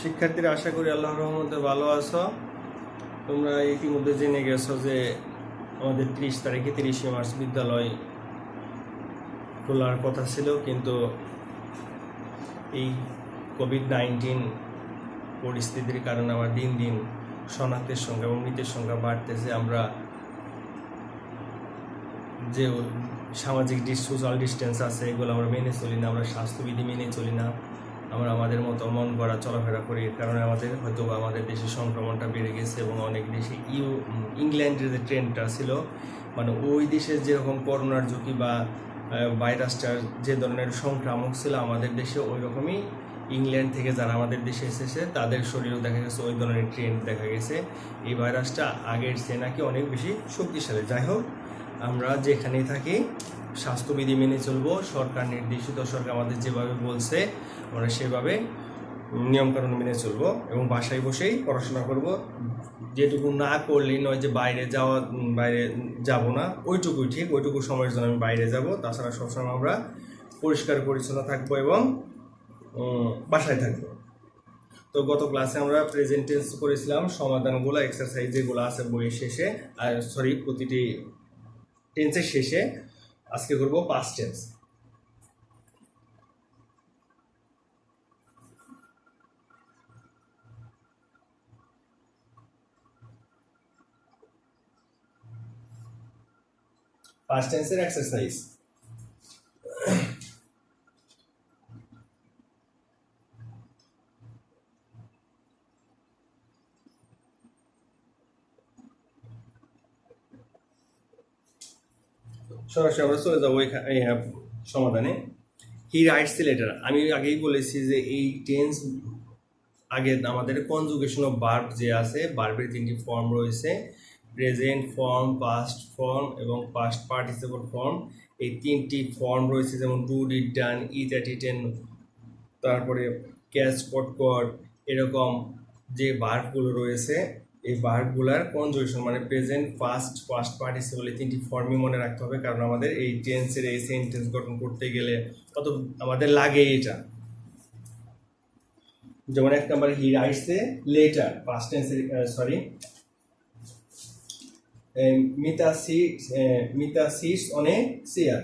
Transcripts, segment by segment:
শিক্ষার্থীরা আশা করি আল্লাহর রহমতে ভালো আছো। তোমরা ইতিমধ্যে জেনে গেছো যে আমাদের 30 তারিখে 30শে মার্চ বিদ্যালয় খোলার কথা ছিল, কিন্তু এই কোভিড-19 পরিস্থিতির কারণে আমার দিন দিন শনাক্তের সংখ্যা এবং মৃতের সংখ্যা বাড়তেছে। আমরা যে সামাজিক সোশ্যাল ডিস্টেন্স আছে এগুলো আমরা মেনে চলি না, আমরা স্বাস্থ্যবিধি মেনে চলি না, আমরা আমাদের মতো মন করা চলাফেরা করি। এর কারণে হয়তো আমাদের দেশে সংক্রমণটা বেড়ে গেছে এবং অনেক দেশে ইংল্যান্ডের যে ট্রেন্ডটা ছিল, মানে ওই দেশের যেরকম করোনার ঝুঁকি বা ভাইরাসটার যে ধরনের সংক্রামক ছিল আমাদের দেশে, ওই রকমই ইংল্যান্ড থেকে যারা আমাদের দেশে এসেছে তাদের শরীরেও দেখা গেছে ওই ধরনের ট্রেন্ড দেখা গেছে। এই ভাইরাসটা আগের চেয়ে নাকি অনেক বেশি শক্তিশালী। যাই হোক, আমরা যেখানেই থাকি স্বাস্থ্যবিধি মেনে চলবো। সরকার নির্দেশিত, সরকার আমাদের যেভাবে বলছে আমরা সেভাবে নিয়মকানুন মেনে চলবো এবং বাসায় বসেই পড়াশোনা করব। যেটুকু না করলেই নয় যে বাইরে যাব না, ওইটুকুই ঠিক। ওইটুকু সময়ের জন্য আমি বাইরে যাব, তাছাড়া সবসময় আমরা পরিষ্কার পরিচ্ছন্ন থাকবো এবং বাসায় থাকবো। তো গত ক্লাসে আমরা প্রেজেন্ট টেন্স করেছিলাম, সমাধানগুলো এক্সারসাইজ যেগুলো আছে বইয়ের শেষে, প্রতিটি টেন্সের শেষে। আজকে করব পাস্ট টেন্স। পাস্ট টেন্সের এক্সারসাইজ। সরাসরি আমরা চলে যাবো সমাধানে। He writes the letter. আমি আগেই বলেছি যে এই টেন্স আগে আমাদের কনজুগেশন অফ ভার্ব যে আছে, ভার্বের 3টি ফর্ম রয়েছে, প্রেজেন্ট ফর্ম, পাস্ট ফর্ম এবং পাস্ট পার্টিসিপল ফর্ম। এই 3টি ফর্ম রয়েছে, যেমন do, did, done, it, at, eaten, তারপরে ক্যাচ, কট, কট। এরকম যে ভার্বগুলো রয়েছে, এই ভার্বগুলার কনজুগেশন মানে প্রেজেন্ট, পাস্ট, পাস্ট পার্টিসিপল, এই 3টি ফর্মই মনে রাখতে হবে, কারণ আমাদের এই টেন্সের এই সেন্টেন্স গঠন করতে গেলে কত আমাদের লাগে এটা। যেমন 1 নম্বরে he writes a letter, past টেন্সের Mita sits on a chair.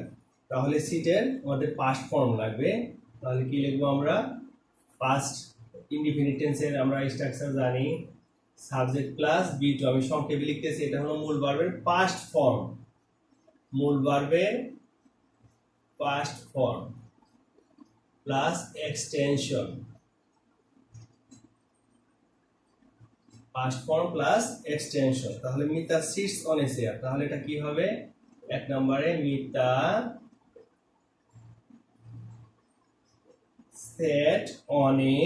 তাহলে সিটের আমাদের পাস্ট ফর্ম লাগবে। তাহলে কি লিখবো আমরা? পাস্ট ইনডিফিনিট টেন্সের আমরা স্ট্রাকচার জানি, সাবজেক্ট প্লাস বি2। আমি সংক্ষেপে লিখতেছি, এটা হলো মূল ভার্বের পাস্ট ফর্ম, মূল ভার্বের past form plus extension, past form plus extension. তাহলে Mita sits on a chair, তাহলে এটা কি হবে? 1 নম্বরে Mita set on a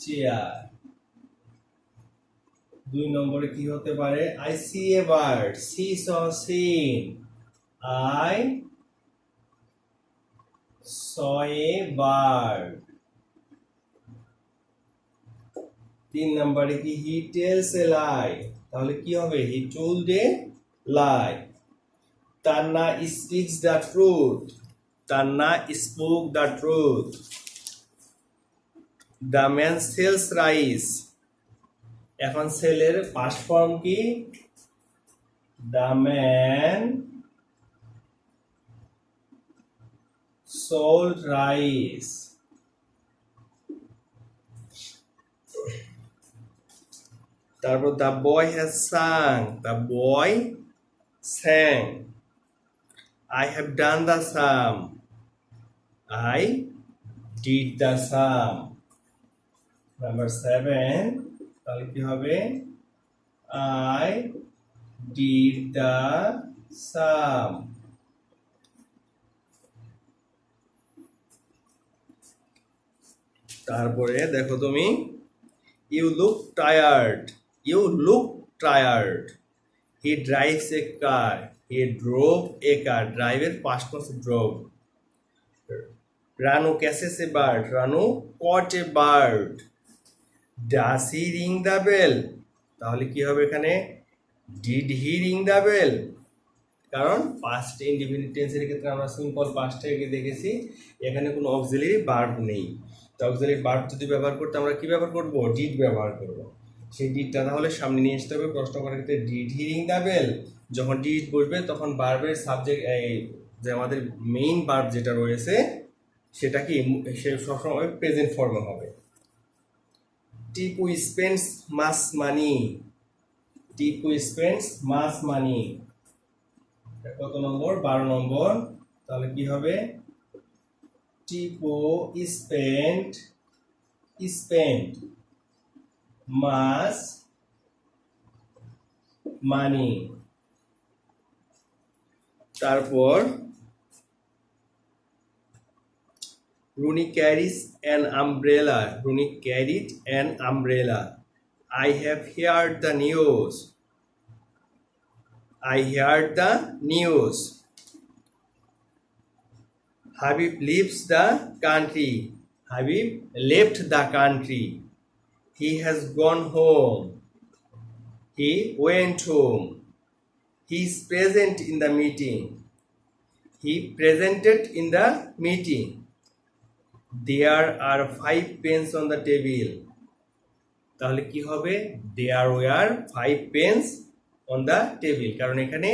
chair. 2 নম্বরে কি হতে পারে? I see a bird, see saw seen, I saw a bird. 3 নম্বরে কি? হি টেলস এ লাই, তাহলে কি হবে? He told a lie. Tanna speaks the truth, Tanna spoke the truth. The man sells rice, এখন সেলের পাস্ট ফর্ম কি? The man sold rice. তারপর the boy has sung, the boy sang. I have done the sum, I did the sum. Number 7, তাহলে কি হবে? I did the sum. তারপরে দেখো তুমি, you look tired, you look tired. He drives a car, he drove a car. Drive এর past tense drove. Ranu catches a bird, Ranu caught a bird. Does he ring the bell? তাহলে কি হবে এখানে? Did he ring the bell? কারণ past indefinite টেন্সের ক্ষেত্রে আমরা simple পাস্টে দেখেছি, এখানে কোনো অক্সিলারি ভার্ব নেই। অক্সিলারি ভার্ব যদি ব্যবহার করতে আমরা কি ব্যবহার করব, ডিড ব্যবহার করব। সেই ডিডটা তাহলে সামনে নিয়ে আসতে হবে প্রশ্ন করার ক্ষেত্রে, did he ring the bell. যখন ডিড বসবে তখন ভার্বের সাবজেক্ট যে আমাদের মেইন ভার্ব যেটা রয়েছে সেটা কি সে সবসময় প্রেজেন্ট ফর্মে হবে। টিপু স্পেন্ডস মাস মানি, টিপু স্পেন্ডস মাস মানি, কত নম্বর, 12 নম্বর। তাহলে কি হবে, টিপু স্পেন্ড মাস মানি। তারপর Rooney carries an umbrella, Rooney carried an umbrella. I have heard the news, I heard the news. Habib leaves the country, Habib left the country. He has gone home, he went home. He is present in the meeting, he presented in the meeting. There are 5 pens on the table. তাহলে কি হবে, there were 5 pens on the table, কারণ এখানে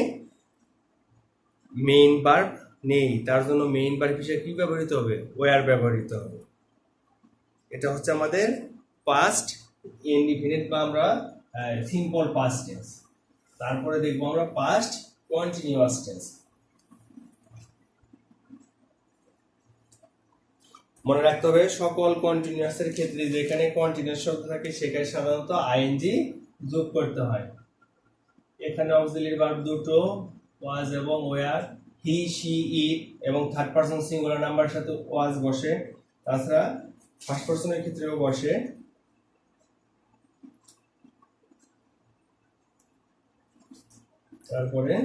main verb নেই, তার জন্য main verb হিসেবে কি ব্যবহৃত হবে, ওয়ার ব্যবহৃত হবে। এটা হচ্ছে আমাদের পাস্ট ইনডিফিনিট বা আমরা সিম্পল পাস্ট টেন্স। তারপরে দেখবো আমরা পাস্ট কন্টিনিউয়াস টেন্স। মনে রাখতে হবে সকল কন্টিনিউয়াসের ক্ষেত্রে যেখানে কন্টিনিউয়াস শব্দ থাকে সেখানে সাধারণত আইএনজি যোগ করতে হয়। এখানে অক্সিলারি ভার্ব দুটো, ওয়াজ এবং ওয়ার, হি শি ইট এবং থার্ড পারসন সিঙ্গুলার নাম্বারের সাথে ওয়াজ বসে, তাছাড়া ফার্স্ট পারসনের ক্ষেত্রেও বসে। তারপরে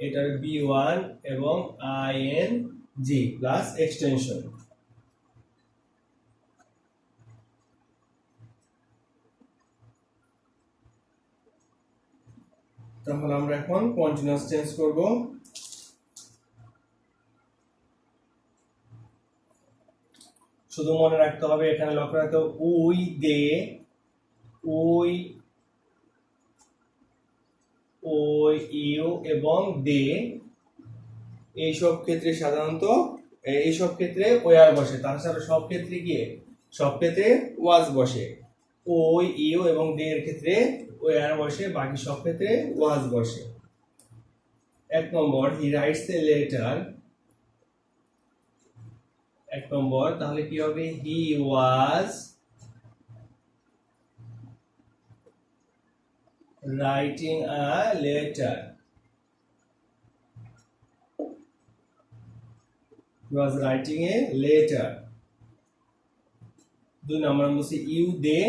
এটার বি1 এবং আইএনজি প্লাস এক্সটেনশন। তাহলে আমরা এখন কন্টিনিউয়াস টেন্স করব। শুধু মনে রাখতে হবে, এখানে লক্ষ্য রাখতে হবে উই দে, উই ওই ইউ এবং দে, এইসব ক্ষেত্রে সাধারণত এইসব ক্ষেত্রে ওয়ার বসে, তাছাড়া সব ক্ষেত্রে গিয়ে সব ক্ষেত্রে ওয়াজ বসে। ওই ইউ এবং দে এর ক্ষেত্রে ওয়ার বসে, বাকি সব ক্ষেত্রে ওয়াজ বসে। 1 নম্বর, হি রাইটস এ লেটার। 1 নম্বর, তাহলে কি হবে, হি ওয়াজ writing a letter, he was writing a letter. 2 নম্বর বলছি ইউ দে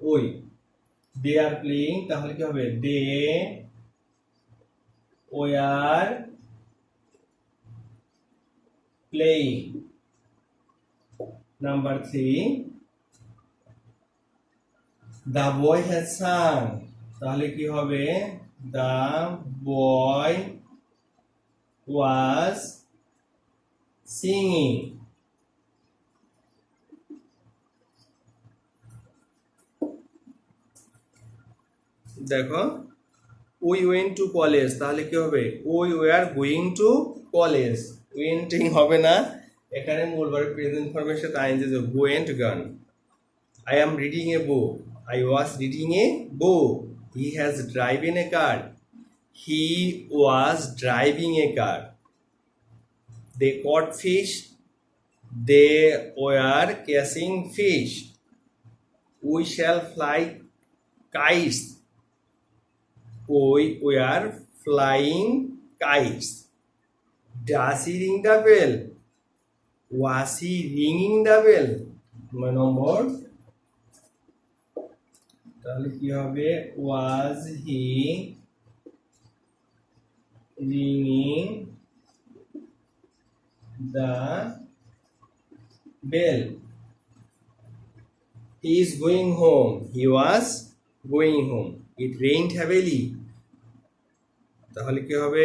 ওই, they are playing, তাহলে কি হবে, they were playing. Number 3, the boy has sung, তাহলে কি হবে, the boy was singing. দেখো we went to college, তাহলে কি হবে, we were going to college, ওয়েন্টিং হবে না, এখানে মূল ভার্ব প্রেজেন্ট ফর্মের সাথে আইএনজি যোগ, went gone. I am reading a book, I was reading a book. He has driven a car, he was driving a car. They caught fish, they were catching fish. We shall fly kites, we were flying kites. Does he ring the bell, was he ringing the bell? 9 নম্বর, তাহলে কি হবে, was he ringing the bell? He is going home, he was going home. It rained heavily, তাহলে কি হবে?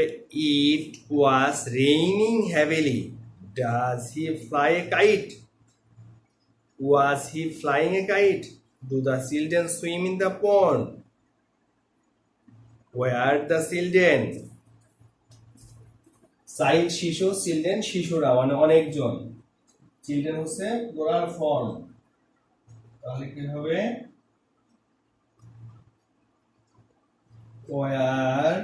It was raining heavily. Does he fly a kite? Was he flying a kite? Do the children swim in the pond? Were the children? Child শিশু, children শিশুরা, মানে অনেকজন। Children হচ্ছে plural form. তাহলে কি হবে? Were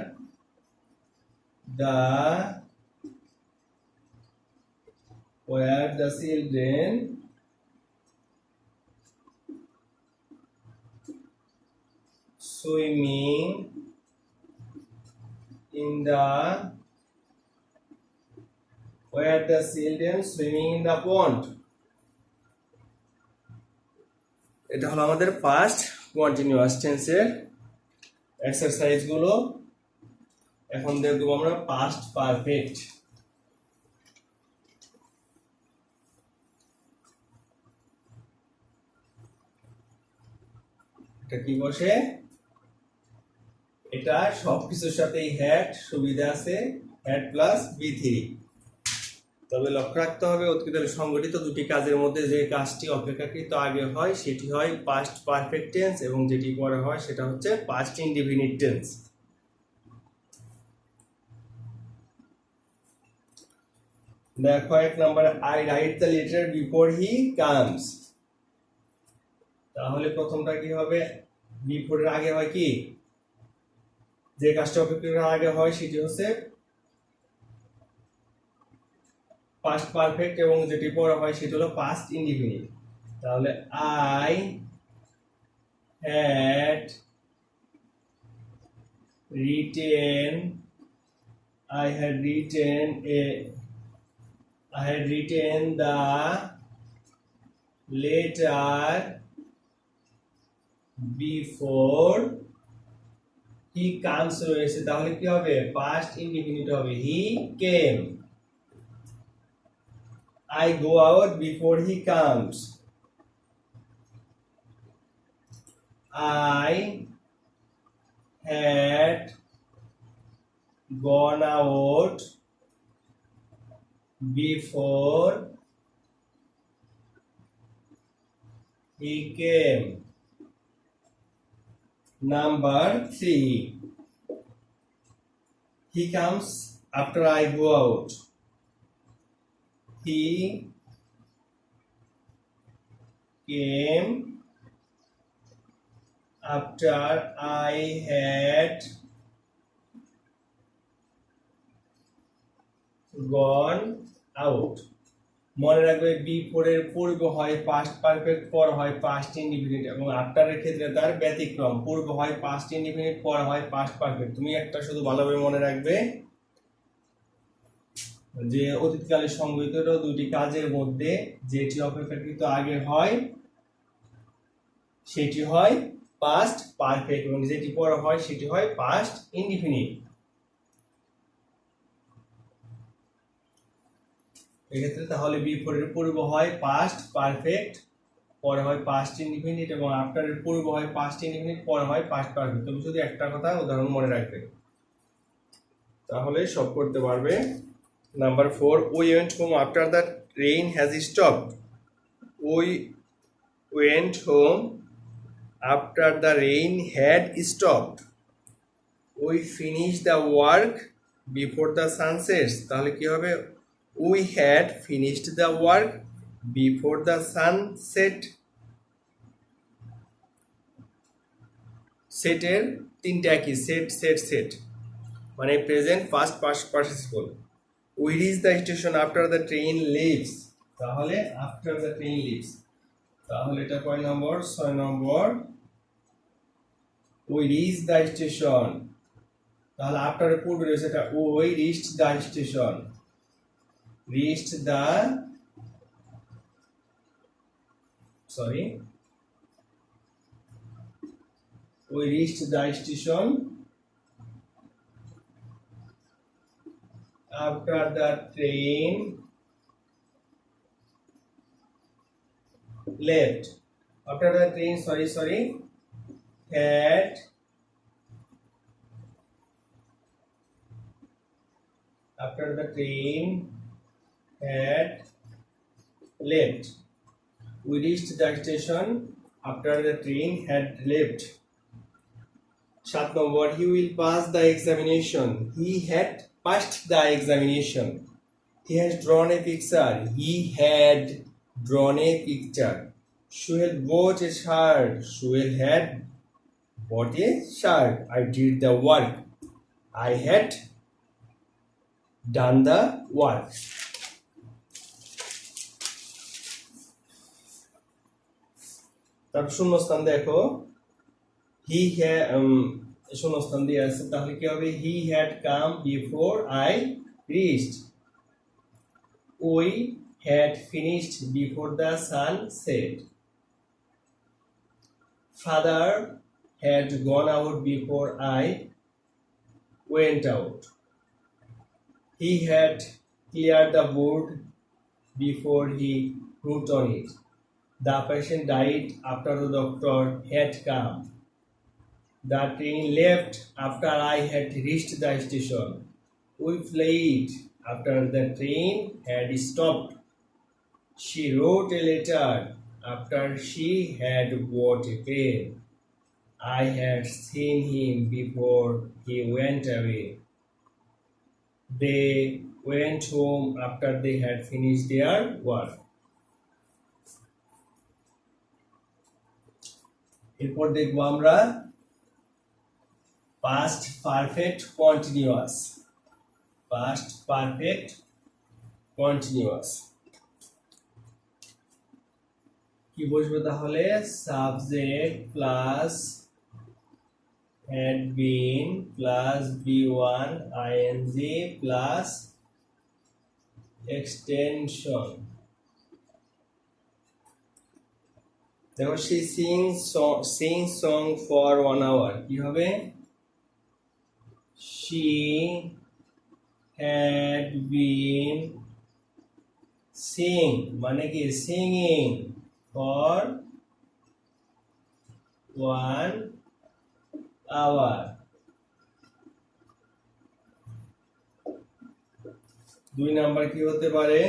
the children swimming in the pond? এটা হলো আমাদের পাস্ট কন্টিনিউয়াস টেন্সের এক্সারসাইজ গুলো। এখন দেখব আমরা পাস্ট পারফেক্ট। এটা কি বসে? এটা সবকিছুর সাথেই হ্যাড সুবিধা আছে, হ্যাড প্লাস B3। তবে লক্ষ্য রাখতে হবে অতীতকালে সংগঠিত দুটি কাজের মধ্যে যে কাজটি অপেক্ষাকৃত আগে হয় সেটি হয় পাস্ট পারফেক্ট টেন্স, এবং যেটি পরে হয় সেটা হচ্ছে পাস্ট ইনডিফিনিট টেন্স। দেখো 1 নম্বরে, I write the letter before he comes. তাহলে প্রথমটা কি হবে? বিফোরের আগে হয় কি? যে কাজটা অপেক্ষাকৃত আগে হয় সেটি হচ্ছে পাস্ট পারফেক্ট, এবং যেটি পরে হয় সেটি হলো পাস্ট ইনডিফিনিট। তাহলে I had written the letter before he comes রয়েছে, তাহলে কি হবে? পাস্ট ইনডিফিনিট হবে, he came. I go out before he comes. I had gone out before he came. Number 3, he comes after I go out. He came after I had gone out. মনে রাখবে before এর পূর্ব হয় past perfect, পর হয় past indefinite, এবং আফটারের ক্ষেত্রে তার ব্যতিক্রম, পূর্ব হয় পাস্ট ইনডিফিনিট, পর হয় পাস্ট পারফেক্ট। তুমি একটা শুধু ভালোভাবে মনে রাখবে যে অতীতকালে সংগঠিত দুটি কাজের মধ্যে যেটি অপেক্ষাকৃত আগে হয় সেটি হয় পাস্ট পারফেক্ট, এবং যেটি পরে হয় সেটি হয় পাস্ট ইনডিফিনিট। এক্ষেত্রে তাহলে বিফোর এর পূর্ব হয় পাস্ট পারফেক্ট, পরে হয় পাস্ট ইনডিফিনিট, এবং আফটার এর পূর্ব হয় পাস্ট ইনডিফিনিট, পরে হয় পাস্ট পারফেক্ট। তুমি শুধু একটা কথা উদাহরণ মনে রাখবে, তাহলে সব করতে পারবে। Number 4, we went home after the rain has stopped. We went home after the rain had stopped. We finished the work before the sun sets. তাহলে কি হবে? We had finished the work before the sun set. সেটের তিনটা একই, set মানে present first past participle. We reach the station after the train leaves. তাহলে after the train leaves, তাহলে এটা কয় নম্বর? 6 নম্বর। We reach the station, তাহলে after এর পূর্বে রয়েছে এটা we reached the station, we reached the station after the train left. After the train had, after the train had left. We reached the station after the train had left. 7 number, he will pass the examination. He had passed the examination. He has drawn a picture. He had drawn a picture. Suhail bought a shirt. Suhail had bought a shirt. I did the work. I had done the work. তারপর শূন্যস্থান দেখো, হি শূন্যস্থান দিয়ে আছে, তাহলে কি হবে? He had come before I reached. We had finished before the sun set. Father had gone out before I went out. He had clear the board before he wrote on it. The patient died after the doctor had come. The train left after I had reached the station. We fled after the train had stopped. She wrote a letter after she had bought a pen. I had seen him before he went away. They went home after they had finished their work. এরপর দেখবো আমরা past perfect continuous. Past perfect continuous কি বসবে তাহলে? Subject plus had been plus b1 ing plus extension। দেখো, she sings song for 1 hour। কি হবে? she had been মানে কি singing for 1 hour। 2 নাম্বার কি হতে পারে?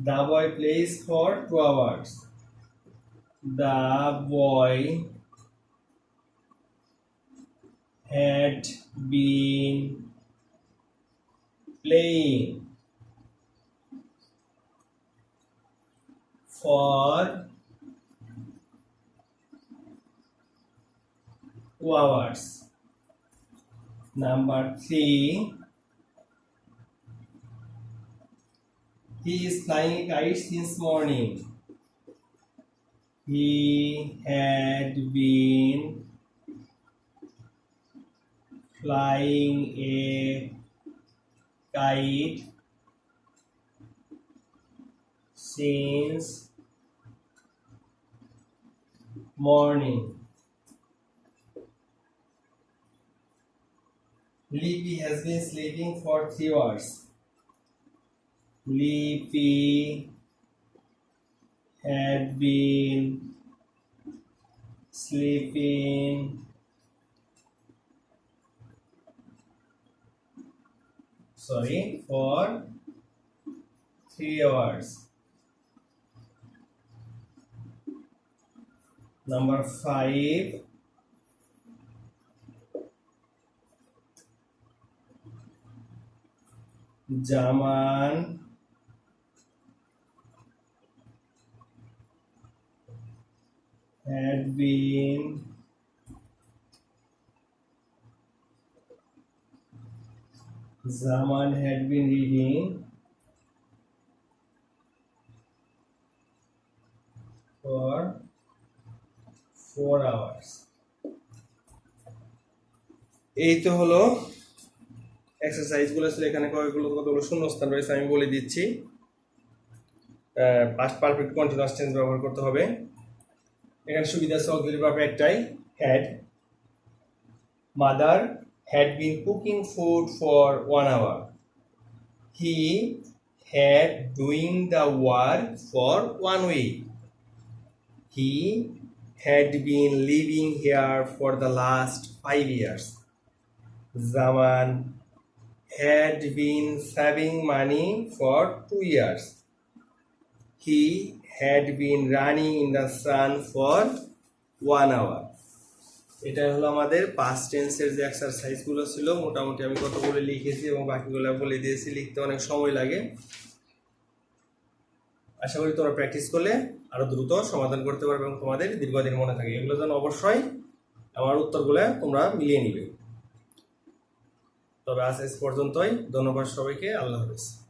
the boy plays for 2 hours। The boy had been playing for 2 hours। Number 3, he is flying kites since morning। He had been flying a kite since morning। Leafy has been sleeping for 3 hours। Leafy had been sleeping for 3 hours। Number 5, Jaman had been reading for 4 hours। এই তো হলো exercise গুলো। এখানে কতগুলো শূন্যস্থান রয়েছে আমি বলে দিচ্ছি। পাস্ট পারফেক্ট কন্টিনিউয়াস টেন্স ব্যবহার করতে হবে। এখানে সুবিধা আছে অক্সিলারি ভার্ব একটাই, had. Mother had been cooking food for 1 hour। He had doing the work for 1 week। He had been living here for the last 5 years। Zaman had been saving money for 2 years. He had been running in the sun for 1 hour. এটা হলো আমাদের past টেন্সের যে এক্সারসাইজগুলো ছিল। মোটামুটি আমি কতগুলো লিখেছি এবং বাকিগুলো বলে দিয়েছি, লিখতে অনেক সময় লাগে। আশা করি তোমরা প্র্যাকটিস করলে আরো দ্রুত সমাধান করতে পারবে এবং তোমাদের দীর্ঘদিন মনে থাকে। এগুলো যেন অবশ্যই আমার উত্তরগুলো তোমরা মিলিয়ে নিবে। তবে আজ পর্যন্তই। ধন্যবাদ সবাইকে। আল্লাহ হাফেজ।